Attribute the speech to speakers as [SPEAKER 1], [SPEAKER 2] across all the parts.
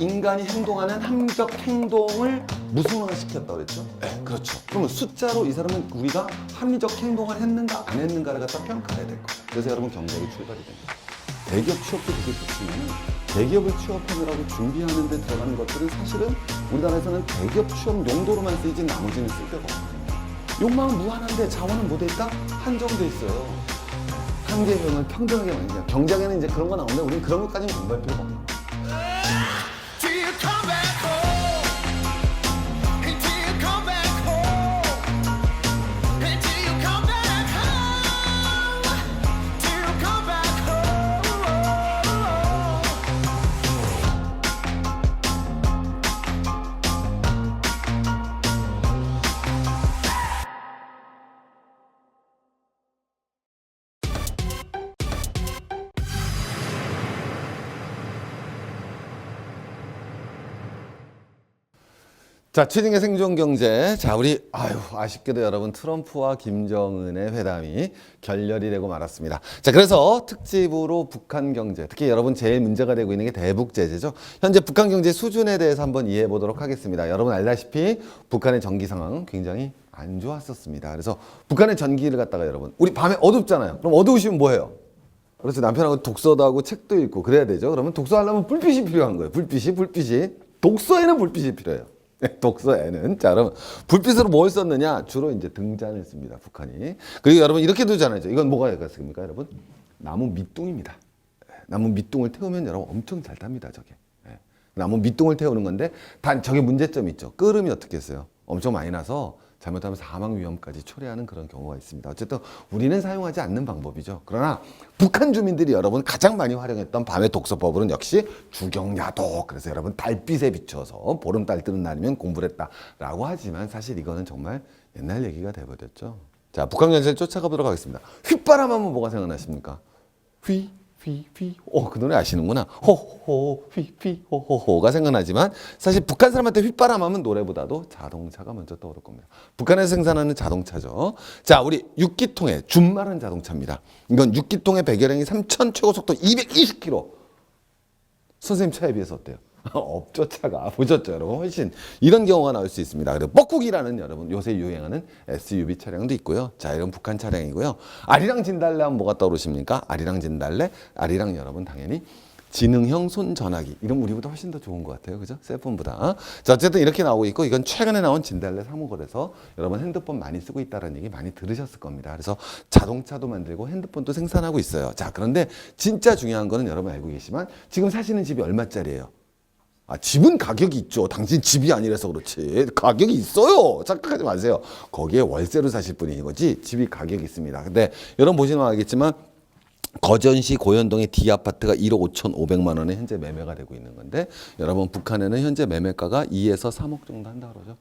[SPEAKER 1] 인간이 행동하는 함적 행동을 무슨화시켰다고 그랬죠? 네, 그렇죠. 그러면 숫자로 이 사람은 우리가 합리적 행동을 했는가 안 했는가를 갖다 평가해야 될 거예요. 그래서 여러분 경제학이 출발이 됩니다. 대기업 취업도 되게 좋지만 대기업을 취업하느라고 준비하는 데 들어가는 것들은 사실은 우리나라에서는 대기업 취업 용도로만 쓰이지 나머지는 쓸 데가 없거든요. 욕망은 무한한데 자원은 뭐 돼 있다? 한정돼 있어요. 한계형은 평등하게 만드냐. 경제학에는 이제 그런 거 나오는데 우리는 그런 것까지는 공부할 필요가 없는 거예요. 자, 최진의 생존 경제. 자, 우리 아쉽게도 여러분 트럼프와 김정은의 회담이 결렬이 되고 말았습니다. 자, 그래서 특집으로 북한 경제, 특히 여러분 제일 문제가 되고 있는 게 대북 제재죠. 현재 북한 경제 수준에 대해서 한번 이해해 보도록 하겠습니다. 여러분 알다시피 북한의 전기 상황은 굉장히 안 좋았었습니다. 그래서 북한의 전기를 갖다가 여러분, 우리 밤에 어둡잖아요. 그럼 어두우시면 뭐해요? 그렇죠. 남편하고 독서도 하고 책도 읽고 그래야 되죠. 그러면 독서하려면 불빛이 필요한 거예요. 불빛이. 독서에는 불빛이 필요해요. 독서에는. 자, 그러면 불빛으로 뭘 썼느냐? 주로 이제 등잔을 씁니다, 북한이. 그리고 여러분 이렇게 두잖아요. 이건 뭐가 있습니까, 여러분? 나무 밑둥입니다. 나무 밑둥을 태우면 여러분 엄청 잘 탑니다, 저게. 나무 밑둥을 태우는 건데, 단 저게 문제점이 있죠. 끓음이 어떻게 했어요? 엄청 많이 나서 잘못하면 사망 위험까지 초래하는 그런 경우가 있습니다. 어쨌든 우리는 사용하지 않는 방법이죠. 그러나 북한 주민들이 여러분 가장 많이 활용했던 밤의 독서법으로는 역시 주경야독. 그래서 여러분 달빛에 비춰서 보름달 뜨는 날이면 공부를 했다라고 하지만 사실 이거는 정말 옛날 얘기가 돼버렸죠. 자, 북한 경제를 쫓아가 보도록 하겠습니다. 휘바람 하면 뭐가 생각나십니까? 휘. 그 노래 아시는구나. 호호, 호호가 생각나지만 사실 북한 사람한테 휘바람 하면 노래보다도 자동차가 먼저 떠오를 겁니다. 북한에서 생산하는 자동차죠. 자, 우리 6기통의 준마른 자동차입니다. 이건 6기통의 배기량이 3000, 최고 속도 220km. 선생님 차에 비해서 어때요? 없죠, 차가. 보셨죠, 여러분? 훨씬. 이런 경우가 나올 수 있습니다. 그리고 뻐꾸기라는 여러분, 요새 유행하는 SUV 차량도 있고요. 자, 이런 북한 차량이고요. 아리랑 진달래 하면 뭐가 떠오르십니까? 아리랑 진달래, 아리랑 여러분 당연히 지능형 손전화기. 이런 우리보다 훨씬 더 좋은 것 같아요. 그죠? 셀폰보다. 자, 어쨌든 이렇게 나오고 있고, 이건 최근에 나온 진달래 사무실에서 여러분 핸드폰 많이 쓰고 있다는 얘기 많이 들으셨을 겁니다. 그래서 자동차도 만들고 핸드폰도 생산하고 있어요. 자, 그런데 진짜 중요한 거는 여러분 알고 계시지만 지금 사시는 집이 얼마짜리예요? 집은 가격이 있죠. 당신 집이 아니라서 그렇지. 가격이 있어요. 착각하지 마세요. 거기에 월세로 사실 뿐인 거지 집이 가격이 있습니다. 근데 여러분 보시면 알겠지만 거전시 고현동의 D아파트가 1억 5,500만 원에 현재 매매가 되고 있는 건데 여러분 북한에는 현재 매매가가 2에서 3억 정도 한다 그러죠.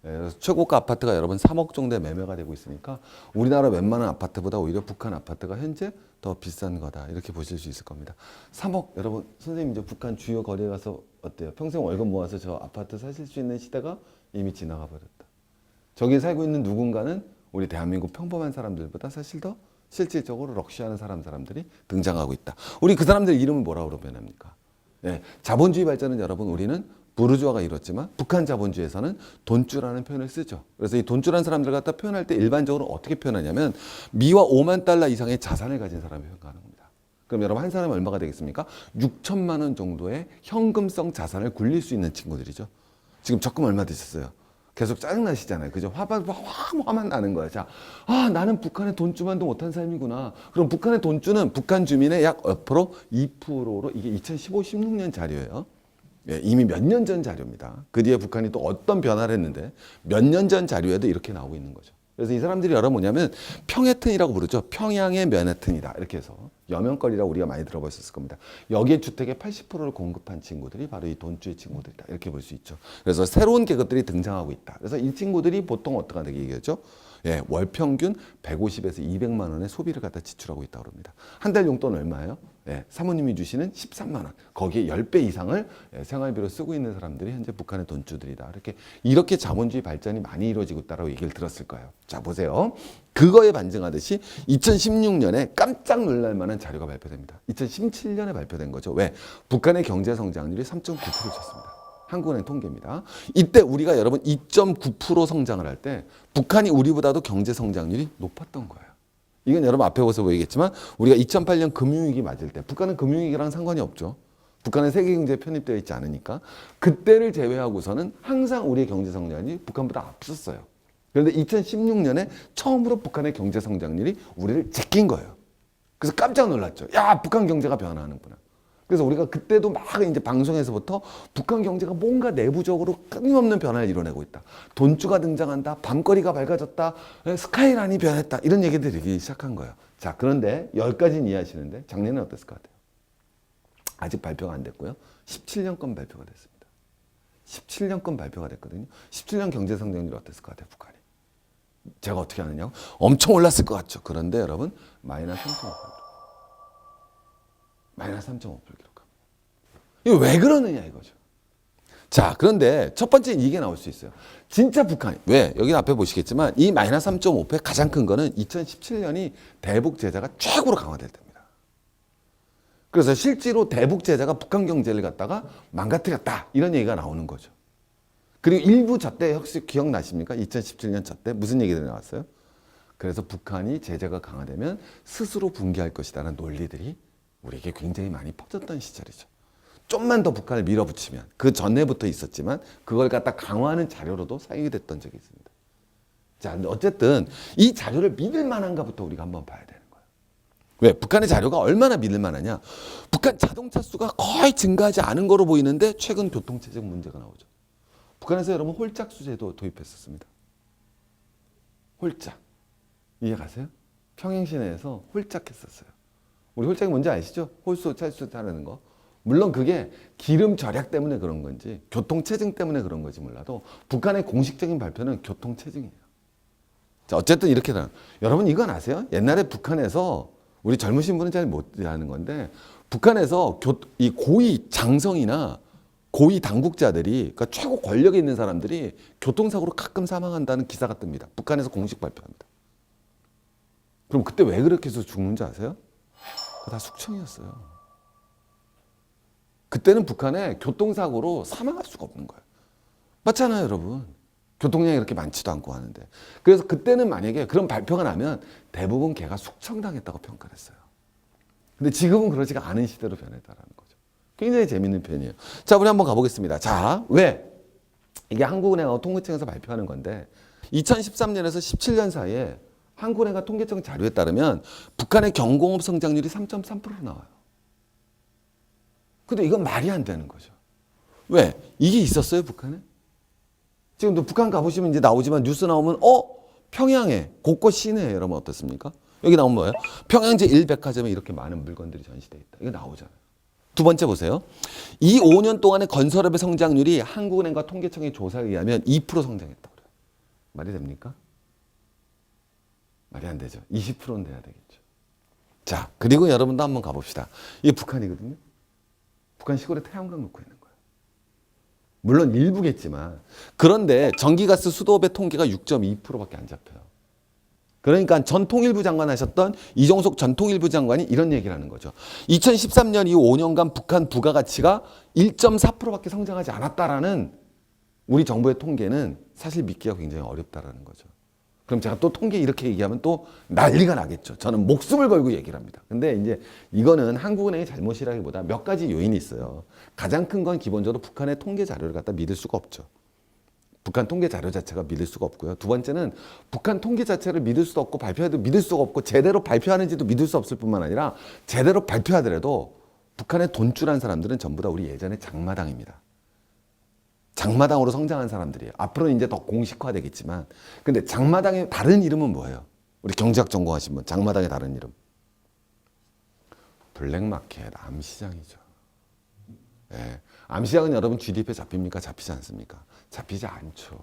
[SPEAKER 1] 그래서 최고가 아파트가 여러분 3억 정도에 매매가 되고 있으니까 우리나라 웬만한 아파트보다 오히려 북한 아파트가 현재 더 비싼 거다. 이렇게 보실 수 있을 겁니다. 3억, 여러분 선생님 이제 북한 주요 거리에 가서 어때요? 평생 월급 모아서 저 아파트 사실 수 있는 시대가 이미 지나가 버렸다. 저기 살고 있는 누군가는 우리 대한민국 평범한 사람들보다 사실 더 실질적으로 럭시하는 사람들이 등장하고 있다. 우리 그 사람들 이름을 뭐라고 표현합니까? 자본주의 발전은 여러분 우리는 부르주아가 이뤘지만 북한 자본주의에서는 돈주라는 표현을 쓰죠. 그래서 이 돈주라는 사람들 갖다 표현할 때 일반적으로 어떻게 표현하냐면 미화 5만 달러 이상의 자산을 가진 사람이 평가하는 겁니다. 그럼 여러분 한 사람이 얼마가 되겠습니까? 6천만 원 정도의 현금성 자산을 굴릴 수 있는 친구들이죠. 지금 적금 얼마 되셨어요? 계속 짜증나시잖아요. 그죠? 화만 나는 거야. 자, 나는 북한의 돈주만도 못한 삶이구나. 그럼 북한의 돈주는 북한 주민의 약 앞으로 2%로 이게 2015, 16년 자료예요. 이미 몇 년 전 자료입니다. 그 뒤에 북한이 또 어떤 변화를 했는데 몇 년 전 자료에도 이렇게 나오고 있는 거죠. 그래서 이 사람들이 여러분 뭐냐면 평해튼이라고 부르죠. 평양의 맨해튼이다. 이렇게 해서 여명거리라고 우리가 많이 들어보셨을 겁니다. 여기에 주택의 80%를 공급한 친구들이 바로 이 돈주의 친구들이다. 이렇게 볼 수 있죠. 그래서 새로운 계급들이 등장하고 있다. 그래서 이 친구들이 보통 어떻게 얘기하죠? 월 평균 150에서 200만 원의 소비를 갖다 지출하고 있다고 합니다. 한 달 용돈 얼마예요? 예, 사모님이 주시는 13만 원. 거기에 10배 이상을 생활비로 쓰고 있는 사람들이 현재 북한의 돈주들이다. 이렇게 자본주의 발전이 많이 이루어지고 있다고 얘기를 들었을 거예요. 자, 보세요. 그거에 반증하듯이 2016년에 깜짝 놀랄 만한 자료가 발표됩니다. 2017년에 발표된 거죠. 왜? 북한의 경제 성장률이 3.9%였습니다. 한국은행 통계입니다. 이때 우리가 여러분 2.9% 성장을 할 때 북한이 우리보다도 경제 성장률이 높았던 거예요. 이건 여러분 앞에 보서 보이겠지만 우리가 2008년 금융위기 맞을 때 북한은 금융위기랑 상관이 없죠. 북한은 세계 경제에 편입되어 있지 않으니까 그때를 제외하고서는 항상 우리의 경제 성장률이 북한보다 앞섰어요. 그런데 2016년에 처음으로 북한의 경제 성장률이 우리를 제낀 거예요. 그래서 깜짝 놀랐죠. 야, 북한 경제가 변화하는구나. 그래서 우리가 그때도 막 이제 방송에서부터 북한 경제가 뭔가 내부적으로 끊임없는 변화를 이뤄내고 있다. 돈주가 등장한다. 밤거리가 밝아졌다. 스카이라인이 변했다. 이런 얘기들이 들리기 시작한 거예요. 자, 그런데 여기까지는 이해하시는데 작년에 어땠을 것 같아요? 아직 발표가 안 됐고요. 17년권 발표가 됐습니다. 17년권 발표가 됐거든요. 17년 경제 성장률이 어땠을 것 같아요? 북한이. 제가 어떻게 아느냐고? 엄청 올랐을 것 같죠. 그런데 여러분 마이너스 3.5%. 마이너스 3.5% 기록합니다. 이거 왜 그러느냐 이거죠. 자, 그런데 첫 번째는 이게 나올 수 있어요. 진짜 북한이 왜? 여기 앞에 보시겠지만 이 마이너스 3.5%의 가장 큰 거는 2017년이 대북 제재가 최고로 강화될 때입니다. 그래서 실제로 대북 제재가 북한 경제를 갖다가 망가뜨렸다 이런 얘기가 나오는 거죠. 그리고 일부 저때 혹시 기억나십니까? 2017년 저때 무슨 얘기들이 나왔어요? 그래서 북한이 제재가 강화되면 스스로 붕괴할 것이라는 논리들이 우리에게 굉장히 많이 퍼졌던 시절이죠. 좀만 더 북한을 밀어붙이면 그 전에부터 있었지만 그걸 갖다 강화하는 자료로도 사용이 됐던 적이 있습니다. 자, 어쨌든 이 자료를 믿을 만한가부터 우리가 한번 봐야 되는 거예요. 왜? 북한의 자료가 얼마나 믿을 만하냐? 북한 자동차 수가 거의 증가하지 않은 거로 보이는데 최근 교통체증 문제가 나오죠. 북한에서 여러분 홀짝수 제도 도입했었습니다. 홀짝. 이해 가세요? 평행 시내에서 홀짝했었어요. 우리 홀짝이 뭔지 아시죠? 홀수, 찰수 타는 거. 물론 그게 기름 절약 때문에 그런 건지 교통체증 때문에 그런 건지 몰라도 북한의 공식적인 발표는 교통체증이에요. 자, 어쨌든 이렇게 여러분 이건 아세요? 옛날에 북한에서 우리 젊으신 분은 잘 못 아는 건데 북한에서 이 고위 장성이나 고위 당국자들이 그러니까 최고 권력에 있는 사람들이 교통사고로 가끔 사망한다는 기사가 뜹니다. 북한에서 공식 발표합니다. 그럼 그때 왜 그렇게 해서 죽는지 아세요? 다 숙청이었어요. 그때는 북한에 교통사고로 사망할 수가 없는 거예요. 맞잖아요, 여러분. 교통량이 그렇게 많지도 않고 하는데. 그래서 그때는 만약에 그런 발표가 나면 대부분 걔가 숙청당했다고 평가를 했어요. 근데 지금은 그러지가 않은 시대로 변했다라는 거죠. 굉장히 재밌는 편이에요. 자, 우리 한번 가보겠습니다. 자, 왜? 이게 한국은행하고 통계청에서 발표하는 건데 2013년에서 17년 사이에 한국은행과 통계청 자료에 따르면 북한의 경공업 성장률이 3.3% 나와요. 근데 이건 말이 안 되는 거죠. 왜? 이게 있었어요, 북한에? 지금도 북한 가보시면 이제 나오지만 뉴스 나오면 평양에 곳곳 시내에 여러분 어떻습니까? 여기 나오면 뭐예요? 평양 제1백화점에 이렇게 많은 물건들이 전시되어 있다. 이거 나오잖아요. 두 번째 보세요. 이 5년 동안의 건설업의 성장률이 한국은행과 통계청의 조사에 의하면 2% 성장했다고 그래요. 말이 됩니까? 말이 안 되죠. 20%는 돼야 되겠죠. 자, 그리고 여러분도 한번 가봅시다. 이게 북한이거든요. 북한 시골에 태양광 놓고 있는 거예요. 물론 일부겠지만 그런데 전기가스 수도업의 통계가 6.2%밖에 안 잡혀요. 그러니까 전 통일부 장관 하셨던 이종석 전 통일부 장관이 이런 얘기를 하는 거죠. 2013년 이후 5년간 북한 부가가치가 1.4%밖에 성장하지 않았다라는 우리 정부의 통계는 사실 믿기가 굉장히 어렵다라는 거죠. 그럼 제가 또 통계 이렇게 얘기하면 또 난리가 나겠죠. 저는 목숨을 걸고 얘기를 합니다. 근데 이제 이거는 한국은행의 잘못이라기보다 몇 가지 요인이 있어요. 가장 큰 건 기본적으로 북한의 통계 자료를 갖다 믿을 수가 없죠. 북한 통계 자료 자체가 믿을 수가 없고요. 두 번째는 북한 통계 자체를 믿을 수도 없고 발표해도 믿을 수가 없고 제대로 발표하는지도 믿을 수 없을 뿐만 아니라 제대로 발표하더라도 북한의 돈줄한 사람들은 전부 다 우리 예전의 장마당입니다. 장마당으로 성장한 사람들이에요. 앞으로는 이제 더 공식화되겠지만 근데 장마당의 다른 이름은 뭐예요? 우리 경제학 전공하신 분 장마당의 다른 이름 블랙마켓 암시장이죠. 네. 암시장은 여러분 GDP에 잡힙니까? 잡히지 않습니까? 잡히지 않죠.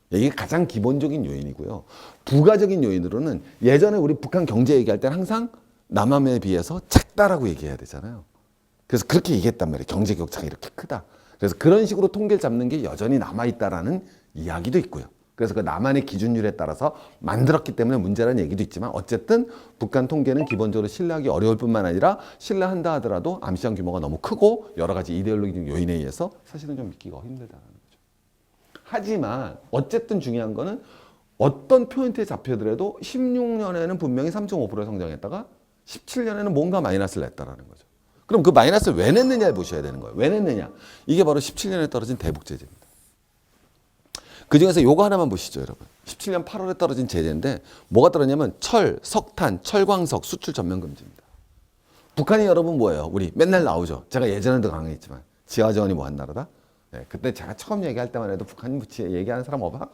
[SPEAKER 1] 이게 가장 기본적인 요인이고요. 부가적인 요인으로는 예전에 우리 북한 경제 얘기할 때는 항상 남함에 비해서 작다라고 얘기해야 되잖아요. 그래서 그렇게 얘기했단 말이에요. 경제 격차가 이렇게 크다. 그래서 그런 식으로 통계를 잡는 게 여전히 남아있다라는 이야기도 있고요. 그래서 그 남한의 기준율에 따라서 만들었기 때문에 문제라는 얘기도 있지만 어쨌든 북한 통계는 기본적으로 신뢰하기 어려울 뿐만 아니라 신뢰한다 하더라도 암시장 규모가 너무 크고 여러 가지 이데올로기적 요인에 의해서 사실은 좀 믿기가 힘들다는 거죠. 하지만 어쨌든 중요한 거는 어떤 포인트에 잡혀더라도 16년에는 분명히 3.5% 성장했다가 17년에는 뭔가 마이너스를 냈다라는 거죠. 그럼 그 마이너스를 왜 냈느냐를 보셔야 되는 거예요. 왜 냈느냐? 이게 바로 17년에 떨어진 대북 제재입니다. 그중에서 요거 하나만 보시죠, 여러분. 17년 8월에 떨어진 제재인데 뭐가 떨어졌냐면 철, 석탄, 철광석 수출 전면 금지입니다. 북한이 여러분 뭐예요? 우리 맨날 나오죠. 제가 예전에도 강의했지만 지하자원이 뭐한 나라다? 네, 그때 제가 처음 얘기할 때만 해도 북한이 얘기하는 사람 없어.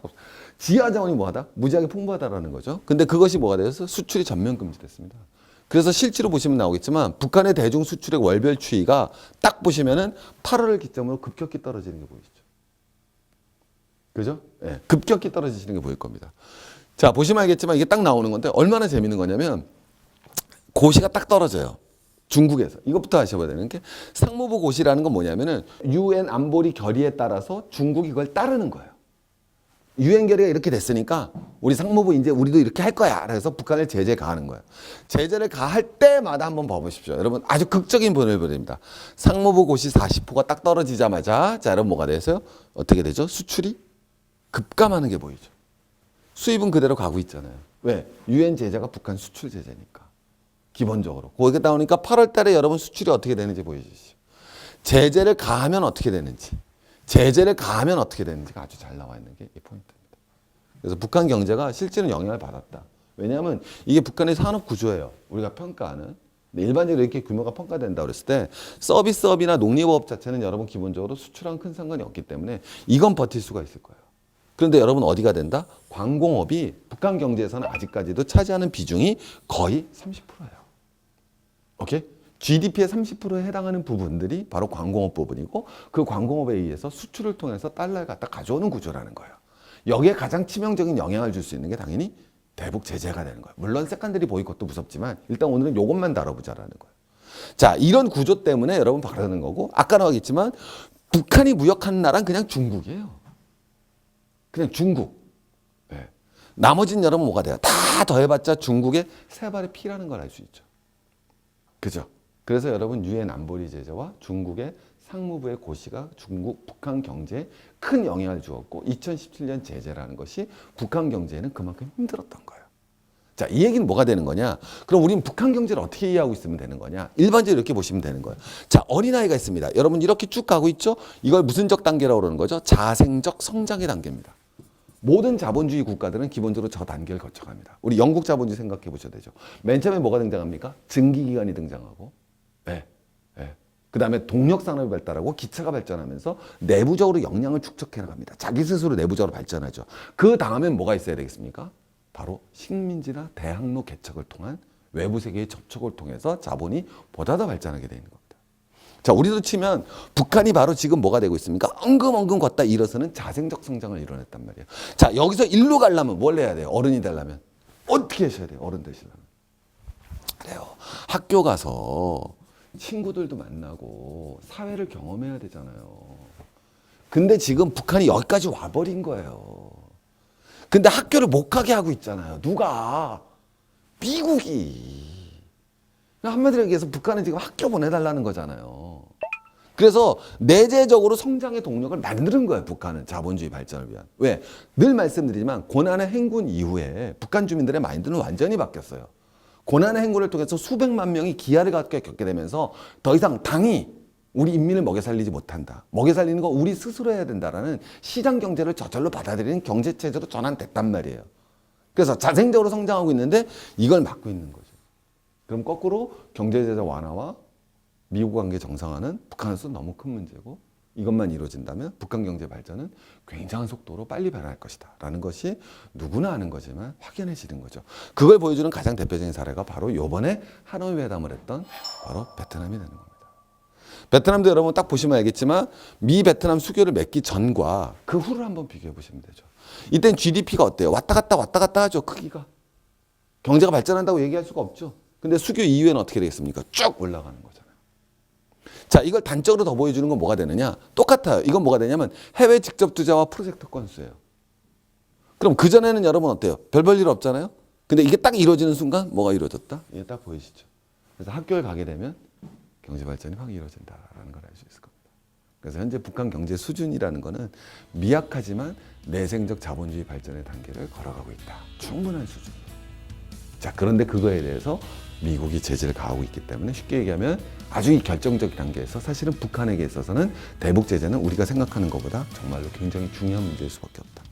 [SPEAKER 1] 지하자원이 뭐하다? 무지하게 풍부하다라는 거죠. 근데 그것이 뭐가 되어서 수출이 전면 금지됐습니다. 그래서 실제로 보시면 나오겠지만 북한의 대중 수출의 월별 추이가 딱 보시면은 8월을 기점으로 급격히 떨어지는 게 보이시죠. 그죠? 네, 급격히 떨어지시는 게 보일 겁니다. 자, 보시면 알겠지만 이게 딱 나오는 건데 얼마나 재밌는 거냐면 고시가 딱 떨어져요. 중국에서. 이것부터 아셔야 되는 게 상무부 고시라는 건 뭐냐면은 UN 안보리 결의에 따라서 중국이 이걸 따르는 거예요. UN 결의가 이렇게 됐으니까 우리 상무부 이제 우리도 이렇게 할 거야. 그래서 북한을 제재 가하는 거예요. 제재를 가할 때마다 한번 봐보십시오. 여러분 아주 극적인 변화를 보입니다. 상무부 고시 40%가 딱 떨어지자마자 자, 여러분 뭐가 됐어요? 어떻게 되죠? 수출이 급감하는 게 보이죠. 수입은 그대로 가고 있잖아요. 왜? UN 제재가 북한 수출 제재니까. 기본적으로. 거기에 나오니까 8월 달에 여러분 수출이 어떻게 되는지 보여주시죠. 제재를 가하면 어떻게 되는지. 제재를 가하면 어떻게 되는지가 아주 잘 나와 있는 게 이 포인트입니다. 그래서 북한 경제가 실제로 영향을 받았다. 왜냐하면 이게 북한의 산업 구조예요. 우리가 평가하는. 일반적으로 이렇게 규모가 평가된다 그랬을 때 서비스업이나 농림업 자체는 여러분 기본적으로 수출랑 큰 상관이 없기 때문에 이건 버틸 수가 있을 거예요. 그런데 여러분 어디가 된다? 관공업이 북한 경제에서는 아직까지도 차지하는 비중이 거의 30%예요. 오케이? GDP의 30%에 해당하는 부분들이 바로 관공업 부분이고 그 관공업에 의해서 수출을 통해서 달러를 갖다 가져오는 구조라는 거예요. 여기에 가장 치명적인 영향을 줄 수 있는 게 당연히 대북 제재가 되는 거예요. 물론 세컨더리 보이콧도 무섭지만 일단 오늘은 이것만 다뤄보자라는 거예요. 자, 이런 구조 때문에 여러분 바라는 거고 아까 나왔겠지만 북한이 무역하는 나라는 그냥 중국이에요. 그냥 중국. 네. 나머지는 여러분 뭐가 돼요? 다 더해봤자 중국의 세 발의 피라는 걸 알 수 있죠. 그죠? 그래서 여러분 유엔 안보리 제재와 중국의 상무부의 고시가 중국, 북한 경제에 큰 영향을 주었고 2017년 제재라는 것이 북한 경제에는 그만큼 힘들었던 거예요. 자, 이 얘기는 뭐가 되는 거냐? 그럼 우리는 북한 경제를 어떻게 이해하고 있으면 되는 거냐? 일반적으로 이렇게 보시면 되는 거예요. 자, 어린아이가 있습니다. 여러분 이렇게 쭉 가고 있죠? 이걸 무슨 적 단계라고 그러는 거죠? 자생적 성장의 단계입니다. 모든 자본주의 국가들은 기본적으로 저 단계를 거쳐갑니다. 우리 영국 자본주의 생각해 보셔야 되죠. 맨 처음에 뭐가 등장합니까? 증기기관이 등장하고 그 다음에 동력산업이 발달하고 기차가 발전하면서 내부적으로 역량을 축적해 나갑니다. 자기 스스로 내부적으로 발전하죠. 그 다음엔 뭐가 있어야 되겠습니까? 바로 식민지나 대항로 개척을 통한 외부 세계의 접촉을 통해서 자본이 보다 더 발전하게 되는 겁니다. 자, 우리도 치면 북한이 바로 지금 뭐가 되고 있습니까? 엉금엉금 걷다 일어서는 자생적 성장을 이뤄냈단 말이에요. 자, 여기서 일로 가려면 뭘 해야 돼요? 어른이 되려면. 어떻게 하셔야 돼요? 어른 되시려면. 그래요. 학교 가서 친구들도 만나고 사회를 경험해야 되잖아요. 근데 지금 북한이 여기까지 와버린 거예요. 근데 학교를 못 가게 하고 있잖아요. 누가? 미국이. 한마디로 얘기해서 북한은 지금 학교 보내달라는 거잖아요. 그래서 내재적으로 성장의 동력을 만드는 거예요. 북한은 자본주의 발전을 위한. 왜? 늘 말씀드리지만 고난의 행군 이후에 북한 주민들의 마인드는 완전히 바뀌었어요. 고난의 행군을 통해서 수백만 명이 기아를 겪게 되면서 더 이상 당이 우리 인민을 먹여 살리지 못한다. 먹여 살리는 거 우리 스스로 해야 된다라는 시장 경제를 저절로 받아들이는 경제 체제로 전환됐단 말이에요. 그래서 자생적으로 성장하고 있는데 이걸 막고 있는 거죠. 그럼 거꾸로 경제 제재 완화와 미국 관계 정상화는 북한으로서 너무 큰 문제고 이것만 이루어진다면 북한 경제 발전은 굉장한 속도로 빨리 변할 것이다 라는 것이 누구나 아는 거지만 확연해지는 거죠. 그걸 보여주는 가장 대표적인 사례가 바로 이번에 하노이 회담을 했던 바로 베트남이 되는 겁니다. 베트남도 여러분 딱 보시면 알겠지만 미 베트남 수교를 맺기 전과 그 후를 한번 비교해 보시면 되죠. 이땐 GDP가 어때요? 왔다 갔다 하죠. 크기가. 경제가 발전한다고 얘기할 수가 없죠. 근데 수교 이후에는 어떻게 되겠습니까? 쭉 올라가는 거잖아요. 자, 이걸 단적으로 더 보여주는 건 뭐가 되느냐? 똑같아요. 이건 뭐가 되냐면 해외 직접 투자와 프로젝트 건수예요. 그럼 그전에는 여러분 어때요? 별 볼 일 없잖아요? 근데 이게 딱 이루어지는 순간 뭐가 이루어졌다? 이게 딱 보이시죠? 그래서 학교를 가게 되면 경제 발전이 확 이루어진다라는 걸 알 수 있을 겁니다. 그래서 현재 북한 경제 수준이라는 거는 미약하지만 내생적 자본주의 발전의 단계를 걸어가고 있다. 충분한 수준. 자, 그런데 그거에 대해서 미국이 제재를 가하고 있기 때문에 쉽게 얘기하면 아주 이 결정적 단계에서 사실은 북한에게 있어서는 대북 제재는 우리가 생각하는 것보다 정말로 굉장히 중요한 문제일 수밖에 없다.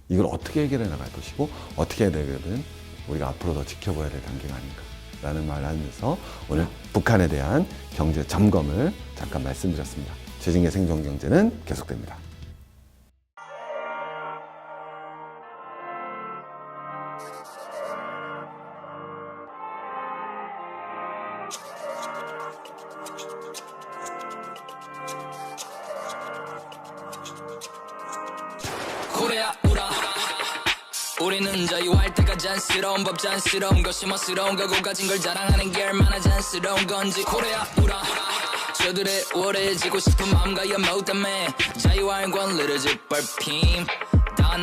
[SPEAKER 1] 이걸 어떻게 해결해 나갈 것이고 어떻게 해야 되거든 우리가 앞으로 더 지켜봐야 될 단계가 아닌가라는 말을 하면서 오늘 북한에 대한 경제 점검을 잠깐 말씀드렸습니다. 최진의 생존경제는 계속됩니다.
[SPEAKER 2] 코레아 우라 우리는 자유할 때가 잔스러운 법 잔스러운 것이 멋스러운 거고 가진 걸 자랑하는 게 얼마나 잔스러운 건지 코레아 우라 저들의 우월해지고 싶은 마음과 연모 때문에 자유할 권리를 짓밟힘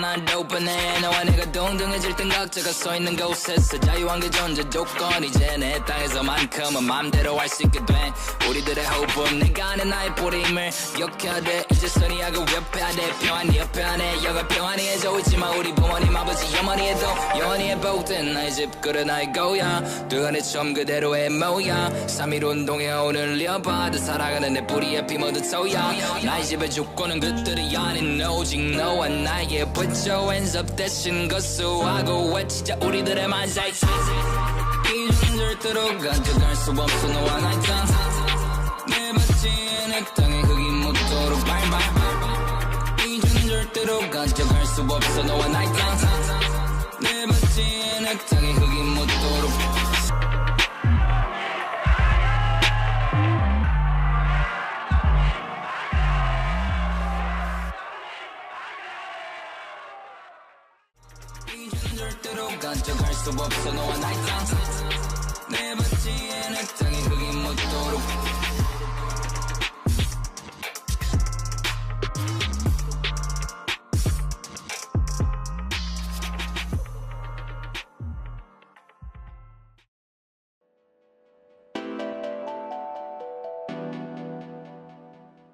[SPEAKER 2] 난 오픈해 너와 내가 동등해질 땐 각자가 서 있는 곳에서 자유한 게 존재 조건 이제 내 땅에서만큼은 맘대로 할 수 있게 돼 우리들의 호흡은 내가 아는 나의 뿌림을 기억해야 돼 이제 선의하고 옆에야 돼 평안히 옆에 안에 여가 평안히 해져 있지만 우리 부모님 아버지 어머니에도 영원히 해복된 나의 집그릇 나의 고향 두간의 처음 그대로의 모양 3.1 운동에 오늘 이어받아 살아가는 내 뿌리에 피 모두 소양 나의 집의 주권은 그들이 아닌 오직 너와 나의 Put your hands up 대신 거수하고 외치자 우리들의 만세 이젠 절대로 가져갈 수 없어 너와 나의 땅내 밭이 내 땅의 흙이 묻도록 밟아 이젠 절대로 가져갈 수 없어 너와 나의 땅내 밭이 내 땅의 흙이 묻도록